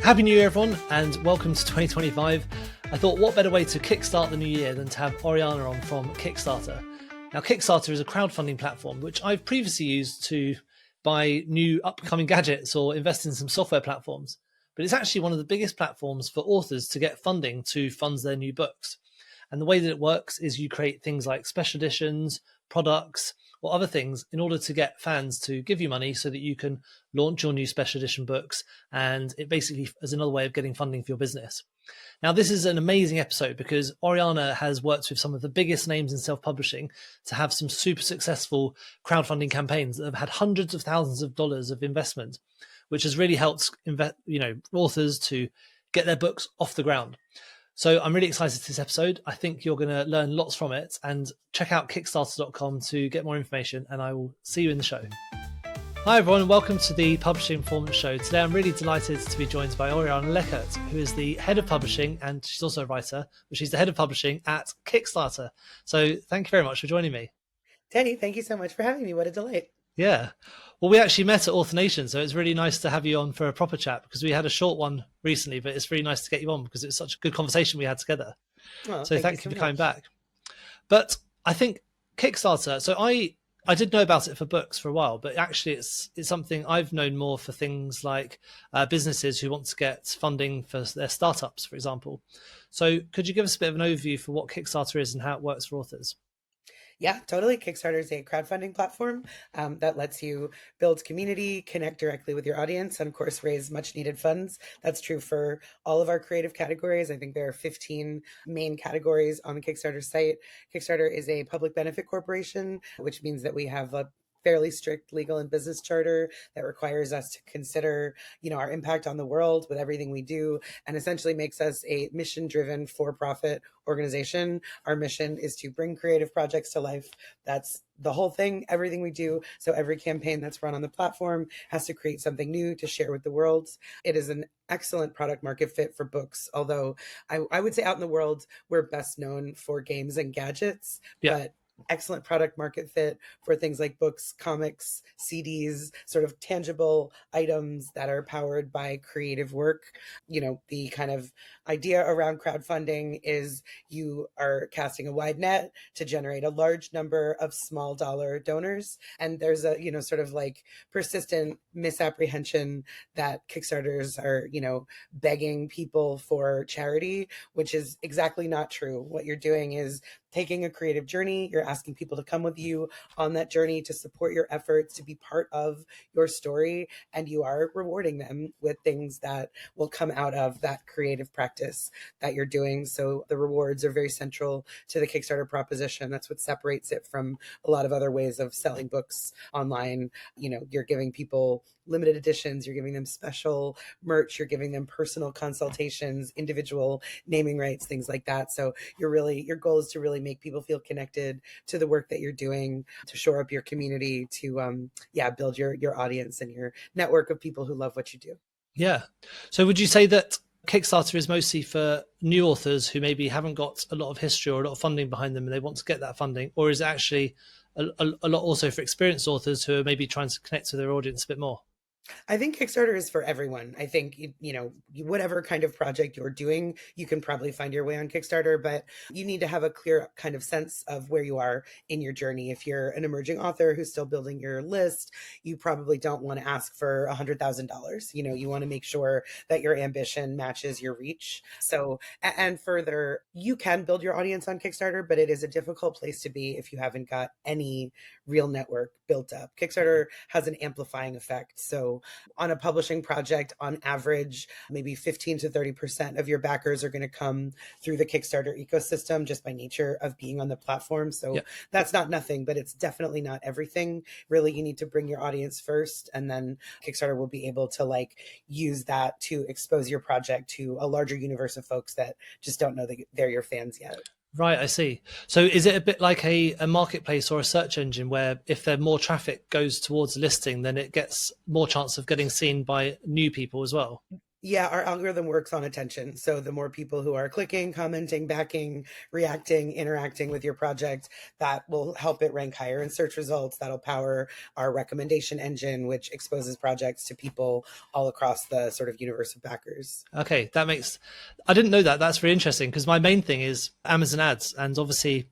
Happy New Year, everyone, and welcome to 2025. I thought, what better way to kickstart the new year than to have Oriana on from Kickstarter. Now, Kickstarter is a crowdfunding platform which I've previously used to buy new upcoming gadgets or invest in some software platforms, but it's actually one of the biggest platforms for authors to get funding to fund their new books. And the way that it works is you create things like special editions, products, or other things in order to get fans to give you money so that you can launch your new special edition books. And it basically is another way of getting funding for your business. Now, this is an amazing episode because Oriana has worked with some of the biggest names in self-publishing to have some super successful crowdfunding campaigns that have had hundreds of thousands of dollars of investment, which has really helped authors to get their books off the ground. So I'm really excited for this episode. I think you're going to learn lots from it, and check out Kickstarter.com to get more information, and I will see you in the show. Hi everyone, and welcome to the Publishing Performance Show. Today I'm really delighted to be joined by Oriana Leckert, who is the head of publishing, and she's also a writer, but she's the head of publishing at Kickstarter. So thank you very much for joining me. Danny, thank you so much for having me. What a delight. Yeah. Well, we actually met at Author Nation, so it's really nice to have you on for a proper chat because we had a short one recently, but it's really nice to get you on because it's such a good conversation we had together. Oh, so thank you for coming back. But I think Kickstarter, so I did know about it for books for a while, but actually it's something I've known more for things like businesses who want to get funding for their startups, for example. So could you give us a bit of an overview for what Kickstarter is and how it works for authors? Yeah, totally. Kickstarter is a crowdfunding platform that lets you build community, connect directly with your audience, and of course, raise much needed funds. That's true for all of our creative categories. I think there are 15 main categories on the Kickstarter site. Kickstarter is a public benefit corporation, which means that we have a fairly strict legal and business charter that requires us to consider, our impact on the world with everything we do, and essentially makes us a mission-driven for-profit organization. Our mission is to bring creative projects to life. That's the whole thing, everything we do. So every campaign that's run on the platform has to create something new to share with the world. It is an excellent product market fit for books, although I would say out in the world, we're best known for games and gadgets, but excellent product market fit for things like books, comics, CDs, sort of tangible items that are powered by creative work. The kind of idea around crowdfunding is you are casting a wide net to generate a large number of small dollar donors. And there's a, sort of like persistent misapprehension that Kickstarters are, begging people for charity, which is exactly not true. What you're doing is taking a creative journey. You're asking people to come with you on that journey, to support your efforts, to be part of your story, and you are rewarding them with things that will come out of that creative practice that you're doing. So the rewards are very central to the Kickstarter proposition. That's what separates it from a lot of other ways of selling books online. You're giving people limited editions, you're giving them special merch, you're giving them personal consultations, individual naming rights, things like that. So your goal is to really make people feel connected to the work that you're doing, to shore up your community, to build your audience and your network of people who love what you do. Yeah. So would you say that Kickstarter is mostly for new authors who maybe haven't got a lot of history or a lot of funding behind them and they want to get that funding, or is it actually a lot also for experienced authors who are maybe trying to connect with their audience a bit more? I think Kickstarter is for everyone. I think, whatever kind of project you're doing, you can probably find your way on Kickstarter, but you need to have a clear kind of sense of where you are in your journey. If you're an emerging author who's still building your list, you probably don't want to ask for $100,000. You want to make sure that your ambition matches your reach. So, and further, you can build your audience on Kickstarter, but it is a difficult place to be if you haven't got any real network built up. Kickstarter has an amplifying effect. So on a publishing project, on average, maybe 15 to 30% of your backers are going to come through the Kickstarter ecosystem just by nature of being on the platform. So that's not nothing, but it's definitely not everything. Really, you need to bring your audience first, and then Kickstarter will be able to use that to expose your project to a larger universe of folks that just don't know that they're your fans yet. Right, I see. So is it a bit like a marketplace or a search engine where if there more traffic goes towards a listing, then it gets more chance of getting seen by new people as well? Yeah, our algorithm works on attention. So the more people who are clicking, commenting, backing, reacting, interacting with your project, that will help it rank higher in search results. That'll power our recommendation engine, which exposes projects to people all across the sort of universe of backers. Okay, that makes. I didn't know that. That's very interesting because my main thing is Amazon ads, and obviously,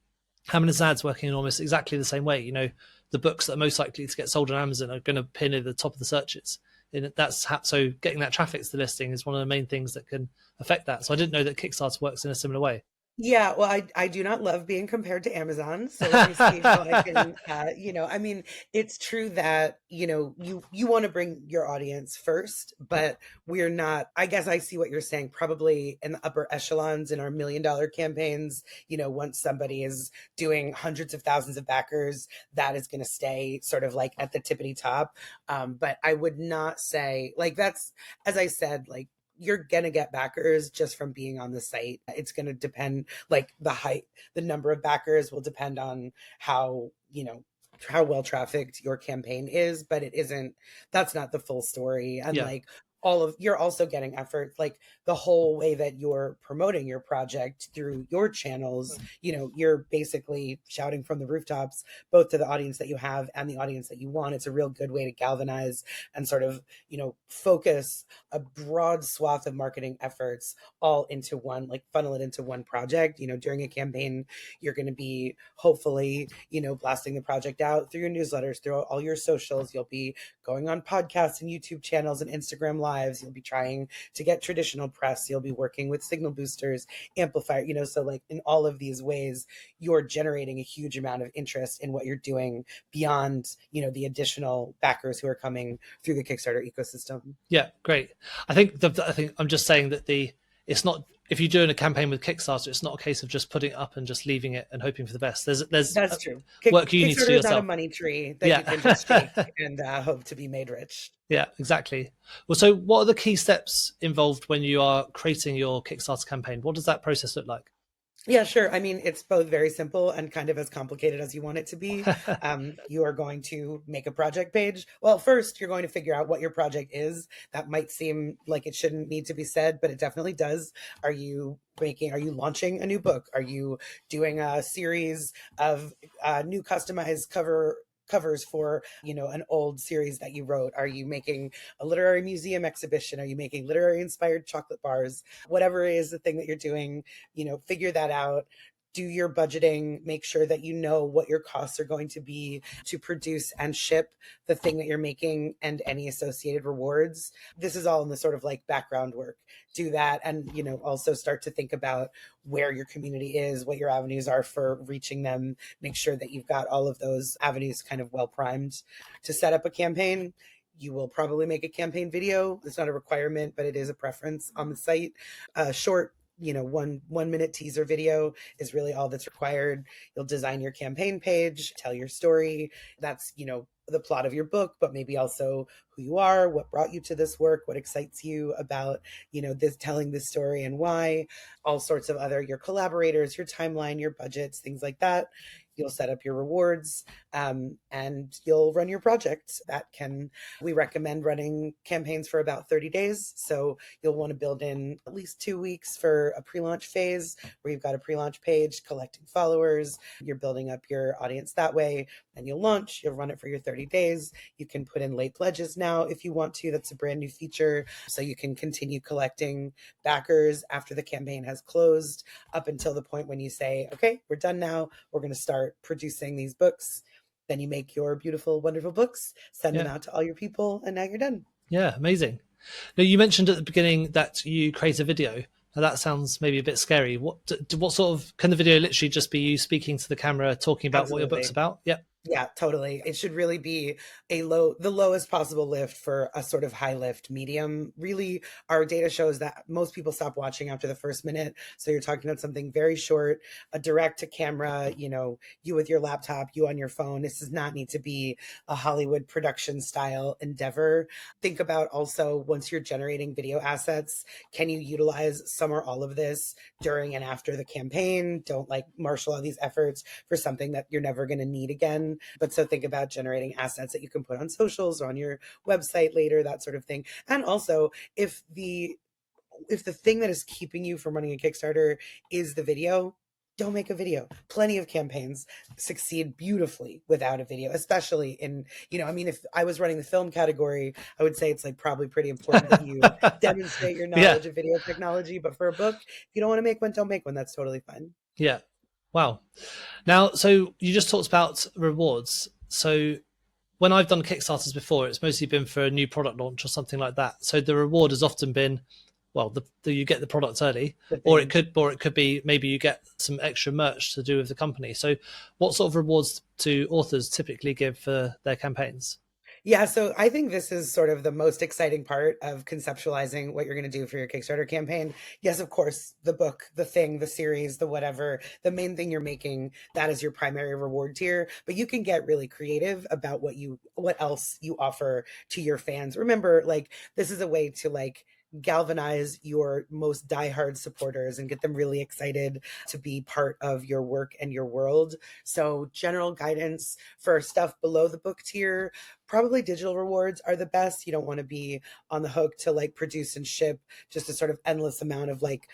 Amazon ads working in almost exactly the same way. You know, the books that are most likely to get sold on Amazon are going to appear near the top of the searches. And so getting that traffic to the listing is one of the main things that can affect that. So I didn't know that Kickstarter works in a similar way. Yeah, well, I do not love being compared to Amazon, so let me see how I can, I mean, it's true that, you want to bring your audience first, but we're not, I guess I see what you're saying, probably in the upper echelons in our $1 million campaigns, once somebody is doing hundreds of thousands of backers, that is going to stay sort of like at the tippity top. But I would not say, like, that's, as I said, like, you're gonna get backers just from being on the site. It's gonna depend, like the number of backers will depend on how, how well trafficked your campaign is, but that's not the full story. And Yeah. like you're also getting effort, like the whole way that you're promoting your project through your channels, you're basically shouting from the rooftops, both to the audience that you have and the audience that you want. It's a real good way to galvanize and sort of, focus a broad swath of marketing efforts all into one, like funnel it into one project. During a campaign, you're going to be hopefully, blasting the project out through your newsletters, through all your socials. You'll be going on podcasts and YouTube channels and Instagram lives. You'll be trying to get traditional press. You'll be working with signal boosters, amplifier, so like in all of these ways, you're generating a huge amount of interest in what you're doing beyond, the additional backers who are coming through the Kickstarter ecosystem. Yeah, great. I think I'm just saying that it's not, if you're doing a campaign with Kickstarter, it's not a case of just putting it up and just leaving it and hoping for the best. There's That's true. work you need to do Kickstarter is not a yourself. money tree that Yeah. you can just shake and hope to be made rich. Yeah, exactly. Well, so what are the key steps involved when you are creating your Kickstarter campaign? What does that process look like? Yeah, sure. I mean, it's both very simple and kind of as complicated as you want it to be. You are going to make a project page. Well, first, you're going to figure out what your project is. That might seem like it shouldn't need to be said, but it definitely does. Are you launching a new book? Are you doing a series of new customized covers for an old series that you wrote? Are you making a literary museum exhibition? Are you making literary inspired chocolate bars? Whatever it is the thing that you're doing, figure that out. Do your budgeting, make sure that you know what your costs are going to be to produce and ship the thing that you're making and any associated rewards. This is all in the sort of like background work. Do that, and also start to think about where your community is, what your avenues are for reaching them. Make sure that you've got all of those avenues kind of well primed to set up a campaign. You will probably make a campaign video. It's not a requirement, but it is a preference on the site. A short, 1 minute teaser video is really all that's required. You'll design your campaign page, tell your story. That's, the plot of your book, but maybe also who you are, what brought you to this work, what excites you about, this, telling this story and why. All sorts of other, your collaborators, your timeline, your budgets, things like that. You'll set up your rewards, and you'll run your project. We recommend running campaigns for about 30 days. So you'll want to build in at least 2 weeks for a pre-launch phase where you've got a pre-launch page collecting followers. You're building up your audience that way. Then you'll launch, you'll run it for your 30 days. You can put in late pledges now if you want to. That's a brand new feature. So you can continue collecting backers after the campaign has closed up until the point when you say, okay, we're done now. We're going to start producing these books. Then you make your beautiful, wonderful books, send them out to all your people, and now you're done. Yeah, amazing. Now, you mentioned at the beginning that you create a video. Now, that sounds maybe a bit scary. What sort of, can the video literally just be you speaking to the camera, talking about what your book's about? Yeah. Yeah, totally. It should really be the lowest possible lift for a sort of high lift medium. Really, our data shows that most people stop watching after the first minute. So you're talking about something very short, a direct to camera, you with your laptop, you on your phone. This does not need to be a Hollywood production style endeavor. Think about also, once you're generating video assets, can you utilize some or all of this during and after the campaign? Don't like marshal all these efforts for something that you're never going to need again. But so think about generating assets that you can put on socials or on your website later, that sort of thing. And also, if the if the thing that is keeping you from running a Kickstarter is the video, don't make a video. Plenty of campaigns succeed beautifully without a video, especially in, I mean, if I was running the film category, I would say it's like probably pretty important that you demonstrate your Yeah. knowledge of video technology. But for a book, if you don't want to make one, don't make one. That's totally fine. Yeah. Wow. Now, so you just talked about rewards. So when I've done Kickstarters before, it's mostly been for a new product launch or something like that. So the reward has often been, well, you get the product early, or it could be maybe you get some extra merch to do with the company. So what sort of rewards do authors typically give for their campaigns? Yeah, so I think this is sort of the most exciting part of conceptualizing what you're going to do for your Kickstarter campaign. Yes, of course, the book, the thing, the series, the whatever, the main thing you're making, that is your primary reward tier, but you can get really creative about what else you offer to your fans. Remember, like, this is a way to like galvanize your most diehard supporters and get them really excited to be part of your work and your world. So general guidance for stuff below the book tier, probably digital rewards are the best. You don't want to be on the hook to like produce and ship just a sort of endless amount of like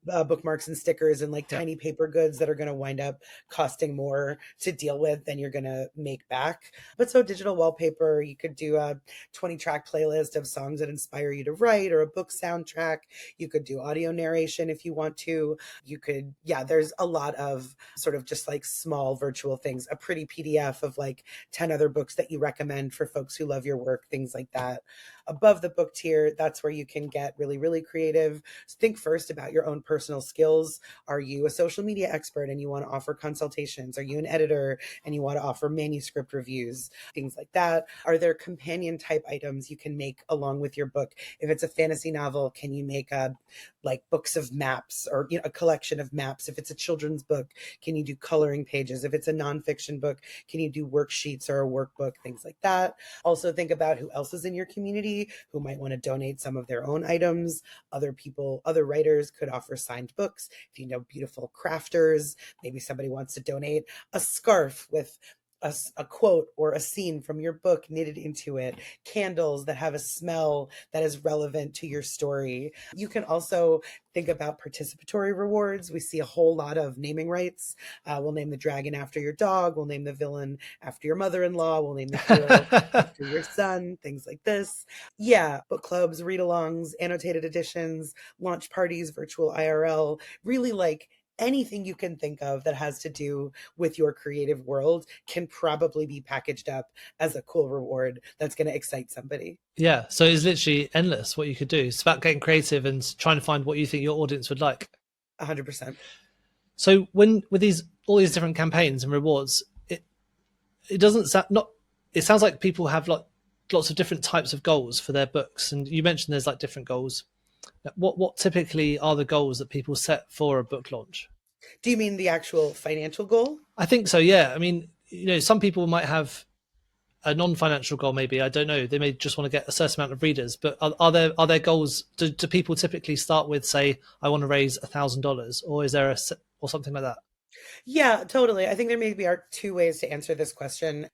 bookmarks and stickers and like tiny paper goods that are going to wind up costing more to deal with than you're going to make back. But so digital wallpaper, you could do a 20 track playlist of songs that inspire you to write, or a book soundtrack. You could do audio narration if you want to. You could, there's a lot of sort of just like small virtual things, a pretty PDF of like 10 other books that you recommend for folks who love your work, things like that. Above the book tier, that's where you can get really, really creative. So think first about your own personal skills. Are you a social media expert and you want to offer consultations? Are you an editor and you want to offer manuscript reviews? Things like that. Are there companion type items you can make along with your book? If it's a fantasy novel, can you make like books of maps, or a collection of maps? If it's a children's book, can you do coloring pages? If it's a nonfiction book, can you do worksheets or a workbook? Things like that. Also think about who else is in your community who might want to donate some of their own items. Other people, other writers could offer signed books. If you know beautiful crafters, maybe somebody wants to donate a scarf with a quote or a scene from your book knitted into it, candles that have a smell that is relevant to your story. You can also think about participatory rewards. We see a whole lot of naming rights. We'll name the dragon after your dog. We'll name the villain after your mother-in-law. We'll name the hero after your son, things like this. Yeah, book clubs, read-alongs, annotated editions, launch parties, virtual IRL, really like anything you can think of that has to do with your creative world can probably be packaged up as a cool reward that's going to excite somebody. Yeah, so it's literally endless what you could do. It's about getting creative and trying to find what you think your audience would like. 100%. So when with all these different campaigns and rewards, it doesn't sound not. It sounds like people have like lots of different types of goals for their books, and you mentioned there's like different goals. What typically are the goals that people set for a book launch? Do you mean the actual financial goal? I think so. Yeah. I mean, some people might have a non-financial goal. Maybe I don't know. They may just want to get a certain amount of readers. But are there goals? Do people typically start with, say, I want to raise $1,000, or is there or something like that? Yeah, totally. I think there maybe are two ways to answer this question.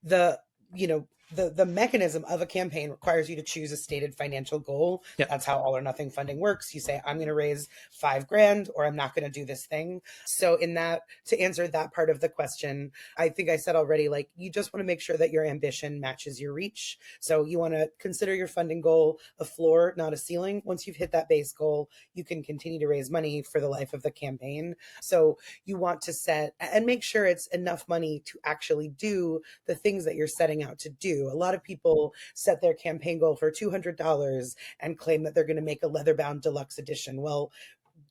The mechanism of a campaign requires you to choose a stated financial goal. Yep. That's how all or nothing funding works. You say, I'm going to raise $5,000, or I'm not going to do this thing. So to answer that part of the question, I think I said already, like, you just want to make sure that your ambition matches your reach. So you want to consider your funding goal a floor, not a ceiling. Once you've hit that base goal, you can continue to raise money for the life of the campaign. So you want to set and make sure it's enough money to actually do the things that you're setting out to do. A lot of people set their campaign goal for $200 and claim that they're going to make a leather-bound deluxe edition. Well,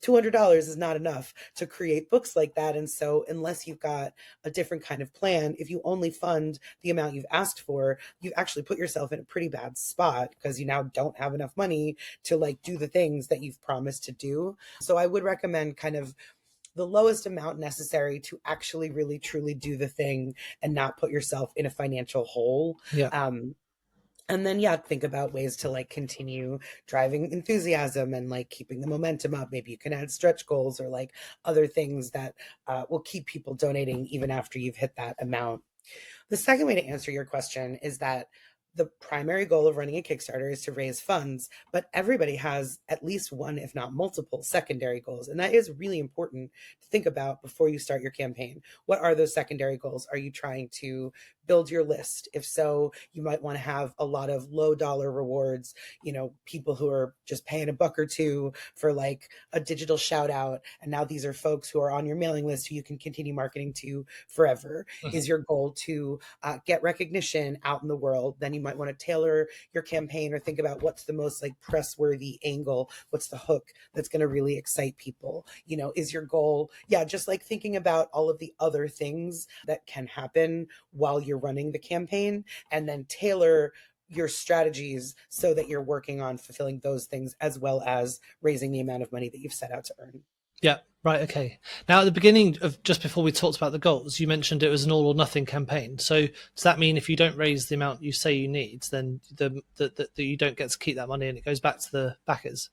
$200 is not enough to create books like that. And so unless you've got a different kind of plan, if you only fund the amount you've asked for, you've actually put yourself in a pretty bad spot, because you now don't have enough money to like do the things that you've promised to do. So I would recommend kind of the lowest amount necessary to actually really truly do the thing and not put yourself in a financial hole. Yeah. And then, think about ways to like continue driving enthusiasm and like keeping the momentum up. Maybe you can add stretch goals or like other things that will keep people donating even after you've hit that amount. The second way to answer your question is that the primary goal of running a Kickstarter is to raise funds, but everybody has at least one, if not multiple, secondary goals. And that is really important to think about before you start your campaign. What are those secondary goals? Are you trying to build your list? If so, you might want to have a lot of low dollar rewards, people who are just paying $1 or $2 for like a digital shout out. And now these are folks who are on your mailing list who you can continue marketing to forever. Mhm. Is your goal to get recognition out in the world? Then you might want to tailor your campaign or think about what's the most like press worthy angle. What's the hook that's going to really excite people? Is your goal, just like thinking about all of the other things that can happen while you're running the campaign, and then tailor your strategies so that you're working on fulfilling those things as well as raising the amount of money that you've set out to earn. Yeah, right. Okay. Now, at the beginning of just before we talked about the goals, you mentioned it was an all or nothing campaign. So does that mean if you don't raise the amount you say you need, then you don't get to keep that money and it goes back to the backers?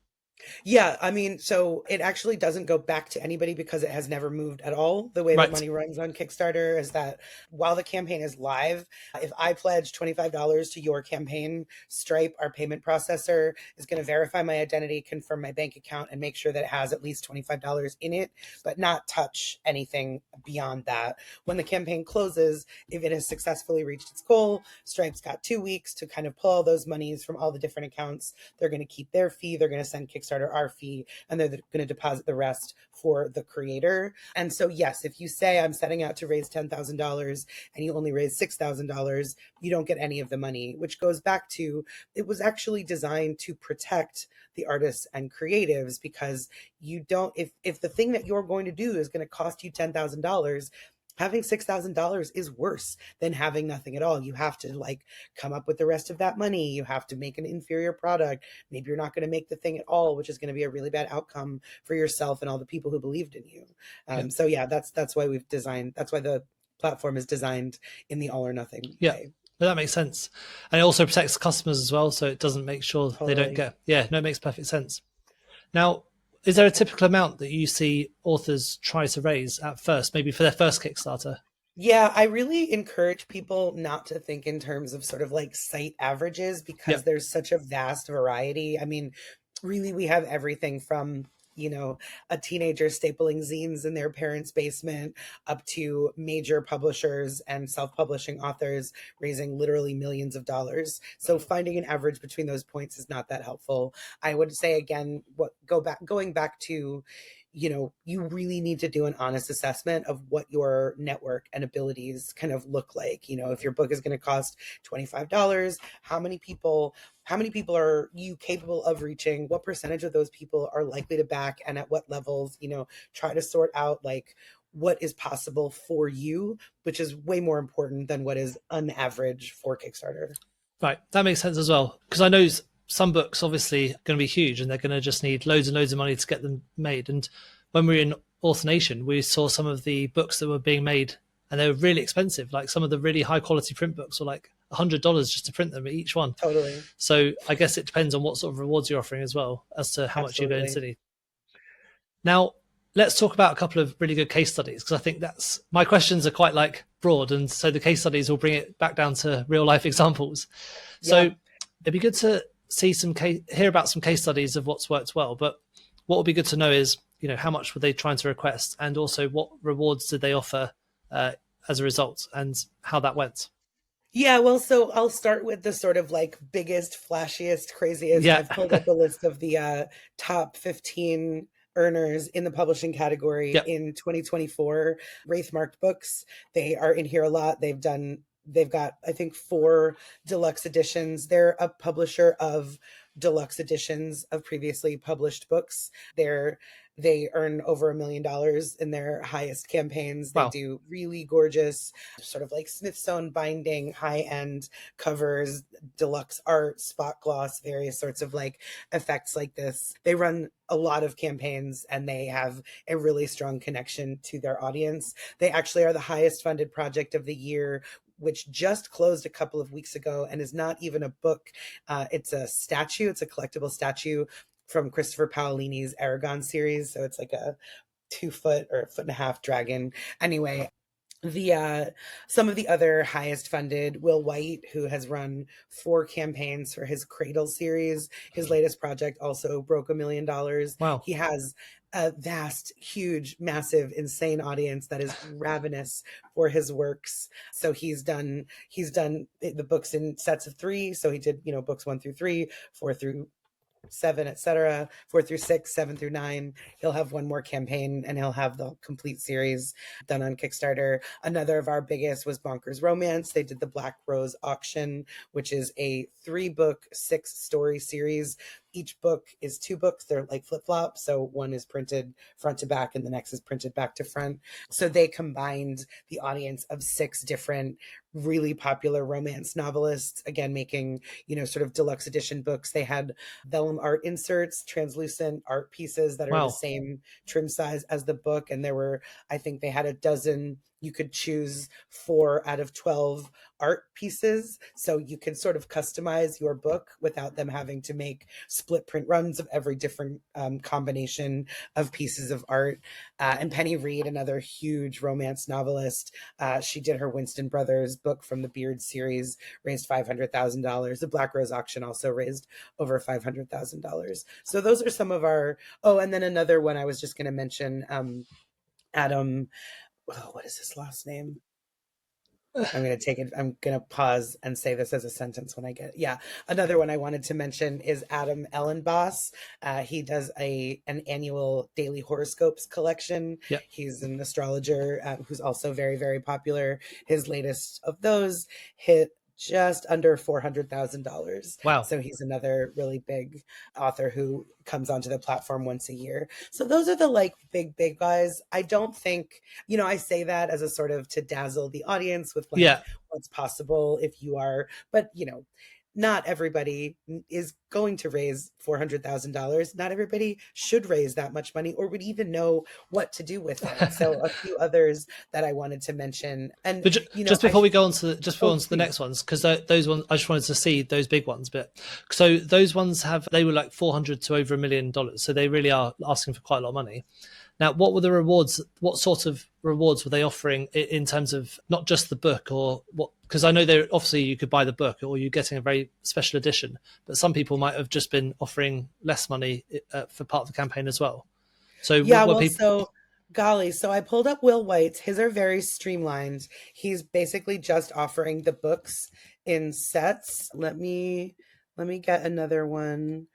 Yeah, I mean, so it actually doesn't go back to anybody because it has never moved at all. The way that Right. money runs on Kickstarter is that while the campaign is live, if I pledge $25 to your campaign, Stripe, our payment processor, is going to verify my identity, confirm my bank account, and make sure that it has at least $25 in it, but not touch anything beyond that. When the campaign closes, if it has successfully reached its goal, Stripe's got 2 weeks to kind of pull all those monies from all the different accounts. They're going to keep their fee. They're going to send Kickstarter our fee, and they're going to deposit the rest for the creator. And so, yes, if you say I'm setting out to raise $10,000 and you only raise $6,000, you don't get any of the money, which goes back to it was actually designed to protect the artists and creatives, because you don't, if the thing that you're going to do is going to cost you $10,000, having $6,000 is worse than having nothing at all. You have to like come up with the rest of that money. You have to make an inferior product. Maybe you're not going to make the thing at all, which is going to be a really bad outcome for yourself and all the people who believed in you. So yeah, that's why we've designed, that's why the platform is designed in the all or nothing way. Well, that makes sense. And it also protects customers as well. So it doesn't make sure they don't Totally. it makes perfect sense. Now, is there a typical amount that you see authors try to raise at first, maybe for their first Kickstarter? Yeah, I really encourage people not to think in terms of sort of like site averages, Yeah. because there's such a vast variety. I mean, really, we have everything from, a teenager stapling zines in their parents' basement up to major publishers and self-publishing authors raising literally millions of dollars. So finding an average between those points is not that helpful. I would say again, going back to, you really need to do an honest assessment of what your network and abilities kind of look like. If your book is going to cost $25, how many people are you capable of reaching? What percentage of those people are likely to back, and at what levels? Try to sort out like what is possible for you, which is way more important than what is an average for Kickstarter. Right. That makes sense as well. Because I know some books obviously are going to be huge and they're going to just need loads and loads of money to get them made. And when we were in Author Nation, we saw some of the books that were being made and they were really expensive. Like some of the really high quality print books were like $100 just to print them, each one. Totally. So I guess it depends on what sort of rewards you're offering as well as to how much you're going to need. Now, let's talk about a couple of really good case studies, because I think that's my questions are quite like broad. And so the case studies will bring it back down to real life examples. So it'd be good to see hear about some case studies of what's worked well. But what would be good to know is, how much were they trying to request, and also what rewards did they offer as a result, and how that went. Yeah, well, so I'll start with the sort of like biggest, flashiest, craziest. Yeah. I've pulled up a list of the top 15 earners in the publishing category in 2024. Wraithmarked Books, they are in here a lot. They've got, I think, 4 deluxe editions. They're a publisher of deluxe editions of previously published books. They earn over $1 million in their highest campaigns. They do really gorgeous, sort of like Smithsonian binding, high-end covers, deluxe art, spot gloss, various sorts of like effects like this. They run a lot of campaigns and they have a really strong connection to their audience. They actually are the highest funded project of the year, which just closed a couple of weeks ago and is not even a book. It's a statue. It's a collectible statue from Christopher Paolini's Aragon series. So it's like a 2 foot or 1.5 foot dragon. Anyway, The some of the other highest funded, Will White, who has run 4 campaigns for his Cradle series. His latest project also broke $1 million. Wow. He has a vast, huge, massive, insane audience that is ravenous for his works. So he's done the books in sets of 3. So he did, books 1 through 3, 4 through 7, etc., 4 through 6, 7 through 9. He'll have one more campaign and he'll have the complete series done on Kickstarter. Another of our biggest was Bonkers Romance. They did the Black Rose Auction, which is a 3-book, 6-story series. Each book is 2 books. They're like flip-flop. So one is printed front to back and the next is printed back to front. So they combined the audience of 6 different really popular romance novelists, again, making, sort of deluxe edition books. They had vellum art inserts, translucent art pieces that are the Wow. same trim size as the book. And I think they had a dozen. You could choose 4 out of 12 art pieces. So you can sort of customize your book without them having to make split print runs of every different combination of pieces of art. And Penny Reed, another huge romance novelist, she did her Winston Brothers book from the Beard series, raised $500,000. The Black Rose Auction also raised over $500,000. So those are some of our, and then another one I was just going to mention, Adam, what is his last name? I'm going to pause and say this as a sentence when I get it. Yeah. Another one I wanted to mention is Adam Ellenboss. He does an annual daily horoscopes collection. Yeah. He's an astrologer who's also very, very popular. His latest of those hit just under $400,000. Wow. So he's another really big author who comes onto the platform once a year. So those are the big guys. I don't think, I say that as a sort of to dazzle the audience with what's possible if you are, but not everybody is going to raise $400,000. Not everybody should raise that much money or would even know what to do with it. So a few others that I wanted to mention. And but just before we go on to the next ones, because those ones I just wanted to see those big ones. But so those ones they were like $400 to over $1 million. So they really are asking for quite a lot of money. Now, what were the rewards? What sort of rewards were they offering in terms of not just the book or what? Because I know obviously you could buy the book or you're getting a very special edition, but some people might have just been offering less money for part of the campaign as well. So yeah, so I pulled up Will White's. His are very streamlined. He's basically just offering the books in sets. Let me get another one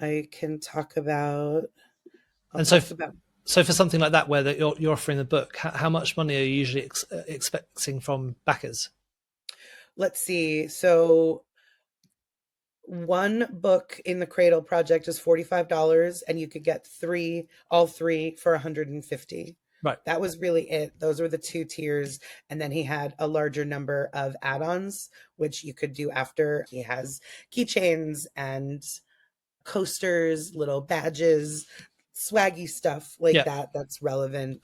I can talk about. So for something like that, where you're offering the book, how much money are you usually expecting from backers? Let's see. So one book in the Cradle project is $45, and you could get all three for $150. Right. That was really it. Those were the 2 tiers. And then he had a larger number of add-ons, which you could do after. He has keychains and coasters, little badges, swaggy stuff that's relevant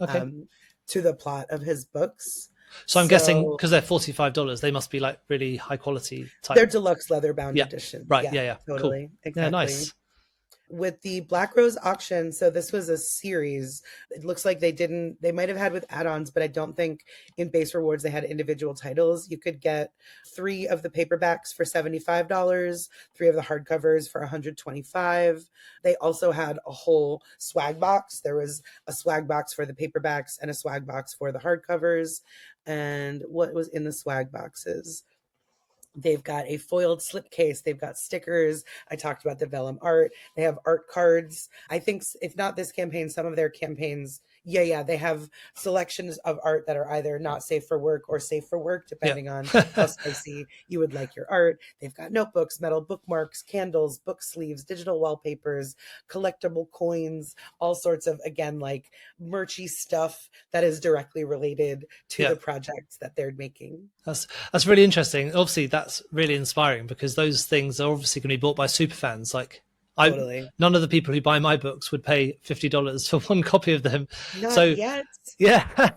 to the plot of his books. So I'm guessing because they're $45, they must be like really high quality type. They're deluxe leather bound editions. Right. Yeah. Totally. Cool. Exactly. Yeah, nice. With the Black Rose Auction, so this was a series. It looks like they might have had with add-ons, but I don't think in base rewards they had individual titles. You could get 3 of the paperbacks for $75, 3 of the hardcovers for $125. They also had a whole swag box. There was a swag box for the paperbacks and a swag box for the hardcovers. And what was in the swag boxes? They've got a foiled slipcase. They've got stickers. I talked about the vellum art. They have art cards. I think if not this campaign, some of their campaigns, they have selections of art that are either not safe for work or safe for work, depending on how spicy you would like your art. They've got notebooks, metal bookmarks, candles, book sleeves, digital wallpapers, collectible coins, all sorts of, again, like merchy stuff that is directly related to the projects that they're making. That's really interesting. Obviously, that's really inspiring because those things are obviously going to be bought by superfans. Like, totally. None of the people who buy my books would pay $50 for one copy of them. Not yet. Yeah.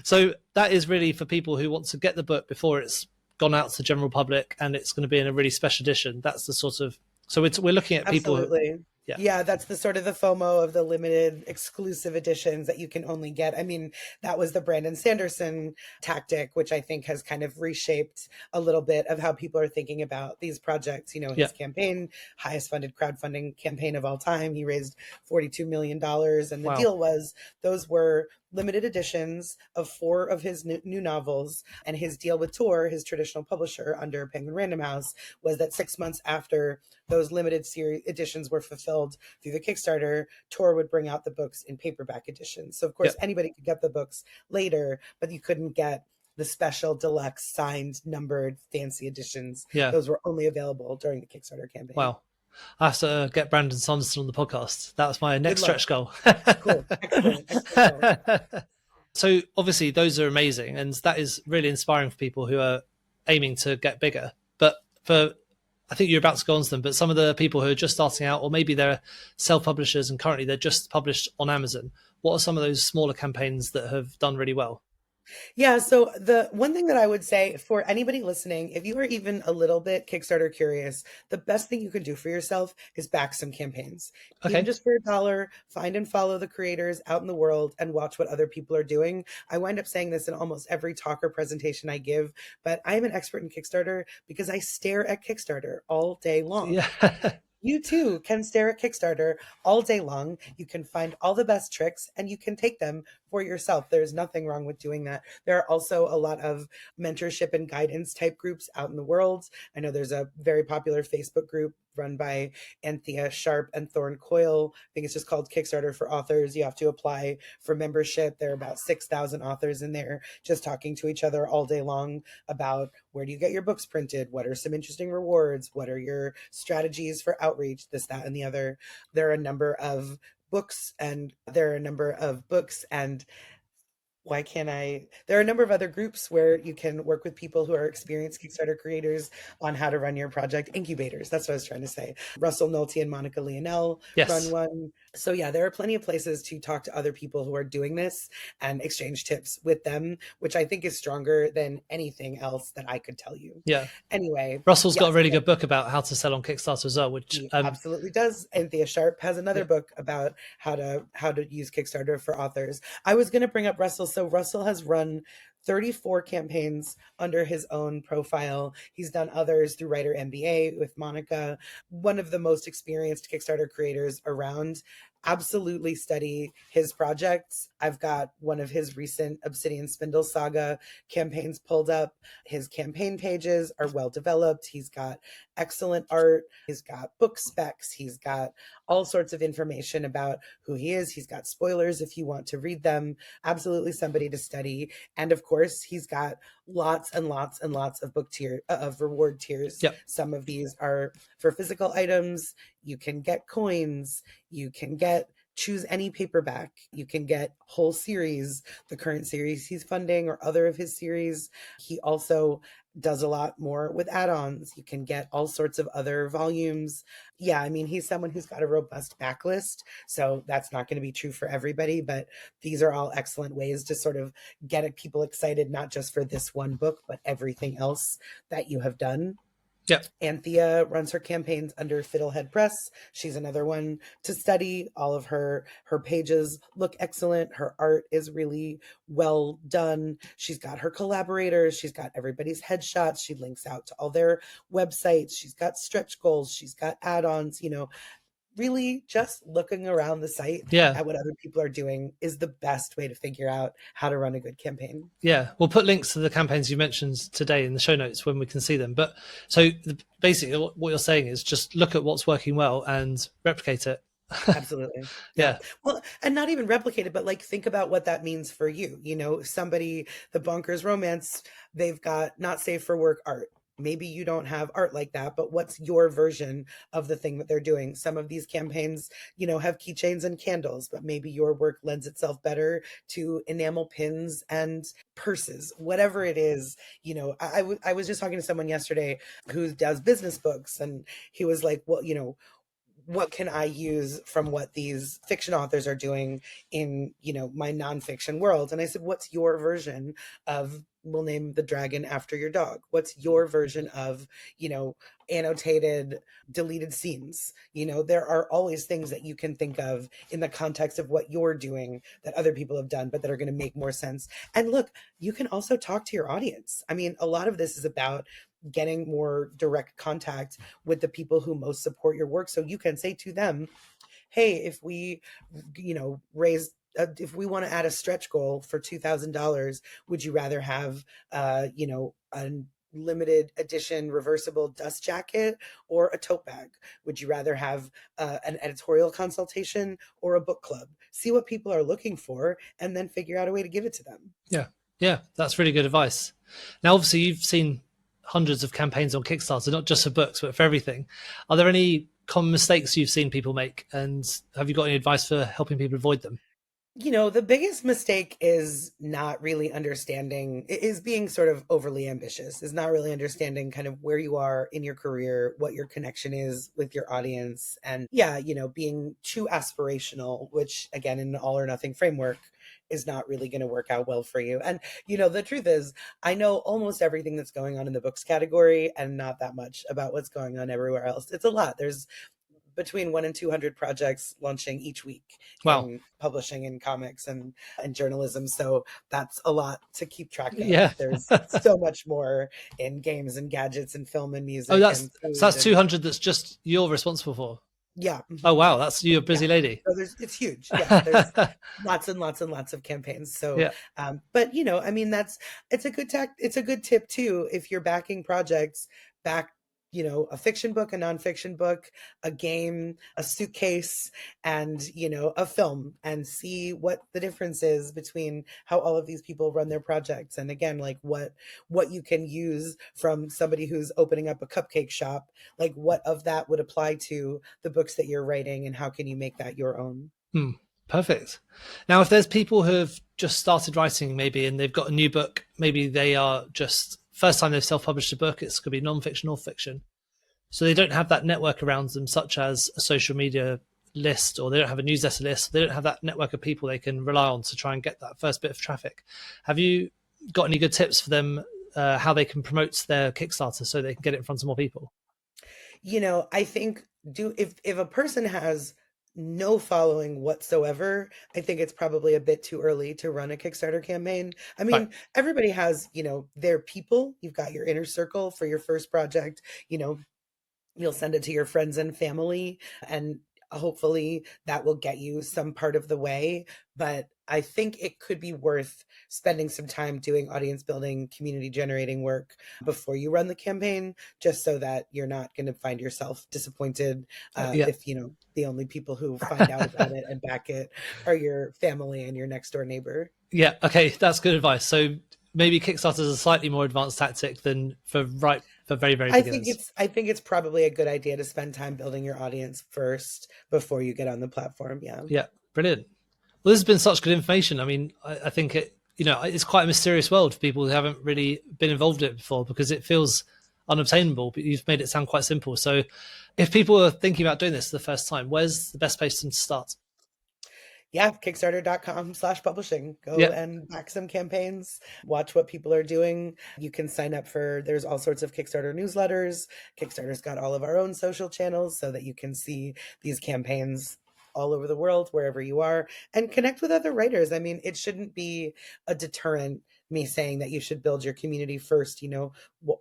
So that is really for people who want to get the book before it's gone out to the general public and it's going to be in a really special edition. That's the sort of, so we're looking at people. Absolutely. Yeah. Yeah, that's the sort of the FOMO of the limited exclusive editions that you can only get. I mean, that was the Brandon Sanderson tactic, which I think has kind of reshaped a little bit of how people are thinking about these projects. You know, Yeah. his campaign, highest funded crowdfunding campaign of all time. He raised $42 million. And the Wow. deal was those were limited editions of 4 of his new novels. And his deal with Tor, his traditional publisher under Penguin Random House, was that 6 months after those limited series editions were fulfilled through the Kickstarter, Tor would bring out the books in paperback editions. So of Yeah. course anybody could get the books later, but you couldn't get the special deluxe signed numbered fancy editions. Yeah. Those were only available during the Kickstarter campaign. Wow. I have to get Brandon Sanderson on the podcast. That's my Good next luck. stretch goal. Cool. Excellent goal. So obviously those are amazing, and that is really inspiring for people who are aiming to get bigger. But for, I think you're about to go on to them, but some of the people who are just starting out, or maybe they're self-publishers and currently they're just published on Amazon, what are some of those smaller campaigns that have done really well? Yeah, so the one thing that I would say for anybody listening, if you are even a little bit Kickstarter curious, the best thing you can do for yourself is back some campaigns. Even Okay. just for $1, find and follow the creators out in the world and watch what other people are doing. I wind up saying this in almost every talk or presentation I give, but I am an expert in Kickstarter because I stare at Kickstarter all day long. Yeah. You too can stare at Kickstarter all day long. You can find all the best tricks and you can take them for yourself. There's nothing wrong with doing that. There are also a lot of mentorship and guidance type groups out in the world. I know there's a very popular Facebook group run by Anthea Sharp and Thorne Coyle. I think it's just called Kickstarter for Authors. You have to apply for membership. There are about 6,000 authors in there just talking to each other all day long about where do you get your books printed? What are some interesting rewards? What are your strategies for outreach? This, that, and the other. There are a number of books and why can't I? There are a number of other groups where you can work with people who are experienced Kickstarter creators on how to run your project. Incubators, that's what I was trying to say. Russell Notle and Monica Lionel run Yes. one. So yeah, there are plenty of places to talk to other people who are doing this and exchange tips with them, which I think is stronger than anything else that I could tell you. Yeah. Anyway, Russell's got a yes, really good book about how to sell on Kickstarter as well, which he absolutely does. Anthea Sharp has another Yeah. book about how to use Kickstarter for authors. I was going to bring up Russell. So Russell has run 34 campaigns under his own profile. He's done others through Writer MBA with Monica, one of the most experienced Kickstarter creators around. Absolutely study his projects. I've got one of his recent Obsidian Spindle Saga campaigns pulled up. His campaign pages are well developed. He's got excellent art. He's got book specs. He's got all sorts of information about who he is. He's got spoilers if you want to read them. Absolutely somebody to study. And of course, he's got lots and lots and lots of of reward tiers. Yep. Some of these are for physical items. You can get coins. You can choose any paperback. You can get whole series, the current series he's funding or other of his series. He also does a lot more with add-ons. You can get all sorts of other volumes. Yeah, I mean, he's someone who's got a robust backlist, so that's not going to be true for everybody, but these are all excellent ways to sort of get people excited, not just for this one book, but everything else that you have done. Yeah. Anthea runs her campaigns under Fiddlehead Press. She's another one to study. All of her pages look excellent. Her art is really well done. She's got her collaborators. She's got everybody's headshots. She links out to all their websites. She's got stretch goals. She's got add-ons, really just looking around the site at what other people are doing is the best way to figure out how to run a good campaign. Yeah, we'll put links to the campaigns you mentioned today in the show notes when we can see them. But so basically what you're saying is just look at what's working well and replicate it. Absolutely. Yeah. Well, and not even replicate it, but like think about what that means for you. Somebody, the Bonkers Romance, they've got not safe for work art. Maybe you don't have art like that, but what's your version of the thing that they're doing? Some of these campaigns, have keychains and candles, but maybe your work lends itself better to enamel pins and purses, whatever it is. I was just talking to someone yesterday who does business books, and he was like, well, what can I use from what these fiction authors are doing in, my nonfiction world? And I said, what's your version of, we'll name the dragon after your dog. What's your version of, annotated, deleted scenes? There are always things that you can think of in the context of what you're doing that other people have done, but that are going to make more sense. And look, you can also talk to your audience. I mean, a lot of this is about getting more direct contact with the people who most support your work. So you can say to them, hey, if we, raise, if we want to add a stretch goal for $2,000, would you rather have, a limited edition reversible dust jacket or a tote bag? Would you rather have an editorial consultation or a book club? See what people are looking for and then figure out a way to give it to them. Yeah, that's really good advice. Now, obviously, you've seen hundreds of campaigns on Kickstarter, not just for books, but for everything. Are there any common mistakes you've seen people make? And have you got any advice for helping people avoid them? The biggest mistake is not really understanding, is being sort of overly ambitious, is not really understanding kind of where you are in your career, what your connection is with your audience. And yeah, being too aspirational, which again, in an all or nothing framework, is not really going to work out well for you. And, the truth is, I know almost everything that's going on in the books category and not that much about what's going on everywhere else. It's a lot. There's between 1 and 200 projects launching each week in publishing and comics and journalism. So that's a lot to keep track of. Yeah. There's so much more in games and gadgets and film and music. Oh, that's 200 that's just you're responsible for. Yeah. Oh, wow. That's you're a busy lady. So it's huge. Yeah. There's lots and lots and lots of campaigns. So, yeah. But it's a good tip too. If you're backing projects, back a fiction book, a nonfiction book, a game, a suitcase, and, a film, and see what the difference is between how all of these people run their projects. And again, like what you can use from somebody who's opening up a cupcake shop, like what of that would apply to the books that you're writing, and how can you make that your own? Perfect. Now, if there's people who have just started writing maybe, and they've got a new book, maybe they are just first time they've self-published a book, it's going to be non-fiction or fiction. So they don't have that network around them, such as a social media list, or they don't have a newsletter list. They don't have that network of people they can rely on to try and get that first bit of traffic. Have you got any good tips for them, how they can promote their Kickstarter so they can get it in front of more people? I think if a person has no following whatsoever, I think it's probably a bit too early to run a Kickstarter campaign. I mean, everybody has, their people. You've got your inner circle for your first project. You'll send it to your friends and family, and hopefully that will get you some part of the way. But I think it could be worth spending some time doing audience building, community generating work before you run the campaign, just so that you're not going to find yourself disappointed if, the only people who find out about it and back it are your family and your next door neighbor. Yeah. Okay. That's good advice. So maybe Kickstarter is a slightly more advanced tactic than for very, very beginners. I think it's probably a good idea to spend time building your audience first before you get on the platform. Yeah. Yeah. Brilliant. Well, this has been such good information. I mean, I think it's quite a mysterious world for people who haven't really been involved in it before, because it feels unobtainable, but you've made it sound quite simple. So if people are thinking about doing this for the first time, where's the best place for them to start? Yeah, Kickstarter.com/publishing. Go and back some campaigns, watch what people are doing. You can sign up there's all sorts of Kickstarter newsletters. Kickstarter's got all of our own social channels so that you can see these campaigns all over the world, wherever you are, and connect with other writers. I mean, it shouldn't be a deterrent, me saying that you should build your community first.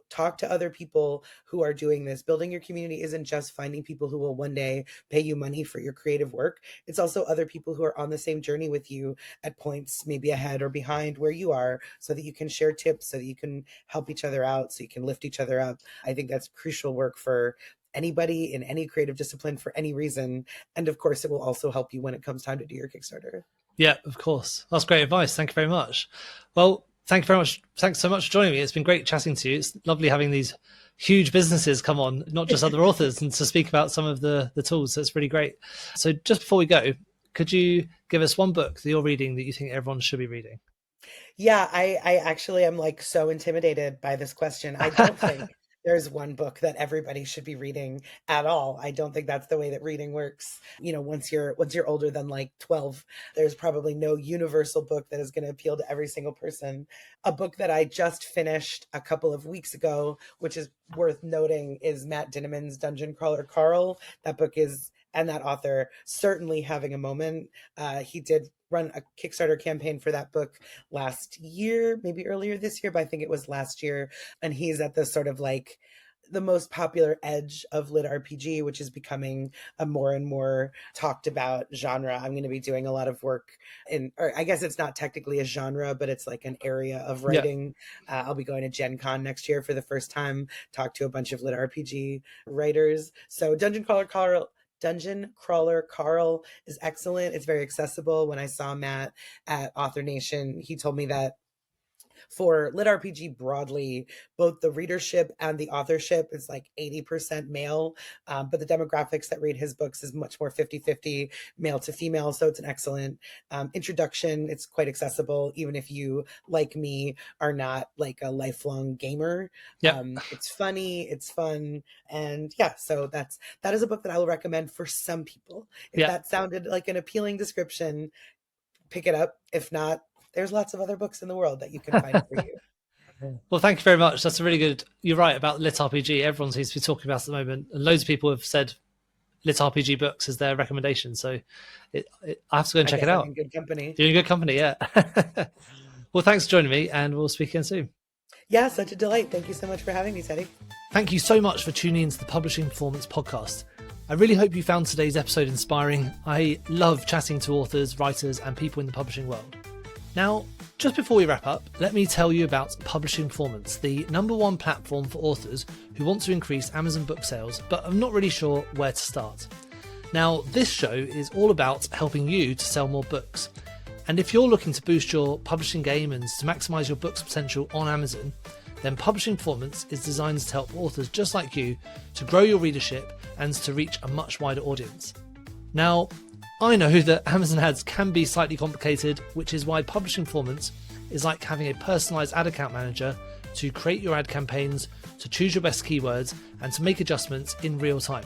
Talk to other people who are doing this. Building your community isn't just finding people who will one day pay you money for your creative work. It's also other people who are on the same journey with you at points maybe ahead or behind where you are, so that you can share tips, so that you can help each other out, so you can lift each other up. I think that's crucial work for anybody in any creative discipline for any reason. And of course, it will also help you when it comes time to do your Kickstarter. Yeah, of course. That's great advice. Thank you very much. Well, thank you very much. Thanks so much for joining me. It's been great chatting to you. It's lovely having these huge businesses come on, not just other authors, and to speak about some of the tools. So it's really great. So just before we go, could you give us one book that you're reading that you think everyone should be reading? Yeah, I actually am so intimidated by this question. I don't think there's one book that everybody should be reading at all. I don't think that's the way that reading works. Once you're older than like 12, there's probably no universal book that is going to appeal to every single person. A book that I just finished a couple of weeks ago, which is worth noting, is Matt Dinniman's Dungeon Crawler Carl. That book is, and that author, certainly having a moment. He did run a Kickstarter campaign for that book last year, maybe earlier this year, but I think it was last year. And he's at the sort of like the most popular edge of lit RPG, which is becoming a more and more talked about genre. I'm going to be doing a lot of work or I guess it's not technically a genre, but it's like an area of writing. Yeah. I'll be going to Gen Con next year for the first time, talk to a bunch of lit RPG writers. So Dungeon Crawler Carl is excellent. It's very accessible. When I saw Matt at Author Nation, he told me that for lit RPG broadly, both the readership and the authorship is like 80% male, but the demographics that read his books is much more 50-50 male to female. So it's an excellent introduction. It's quite accessible, even if you, like me, are not like a lifelong gamer. Yeah. It's funny, it's fun. And yeah, so that is a book that I will recommend for some people. If that sounded like an appealing description, pick it up. If not, there's lots of other books in the world that you can find for you. Well, thank you very much. That's a really good. You're right about lit RPG. Everyone seems to be talking about it at the moment, and loads of people have said lit RPG books as their recommendation. So I have to go and check it out. I'm in good company. You're in good company, yeah. Well, thanks for joining me, and we'll speak again soon. Yeah, such a delight. Thank you so much for having me, Teddy. Thank you so much for tuning into the Publishing Performance podcast. I really hope you found today's episode inspiring. I love chatting to authors, writers, and people in the publishing world. Now, just before we wrap up, let me tell you about Publishing Performance, the #1 platform for authors who want to increase Amazon book sales, but are not really sure where to start. Now, this show is all about helping you to sell more books. And if you're looking to boost your publishing game and to maximize your book's potential on Amazon, then Publishing Performance is designed to help authors just like you to grow your readership and to reach a much wider audience. Now, I know that Amazon ads can be slightly complicated, which is why Publishing Performance is like having a personalized ad account manager to create your ad campaigns, to choose your best keywords, and to make adjustments in real time.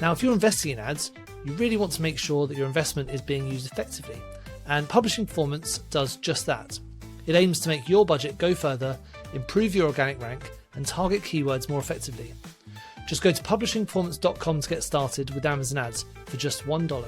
Now, if you're investing in ads, you really want to make sure that your investment is being used effectively, and Publishing Performance does just that. It aims to make your budget go further, improve your organic rank, and target keywords more effectively. Just go to publishingperformance.com to get started with Amazon ads for just $1.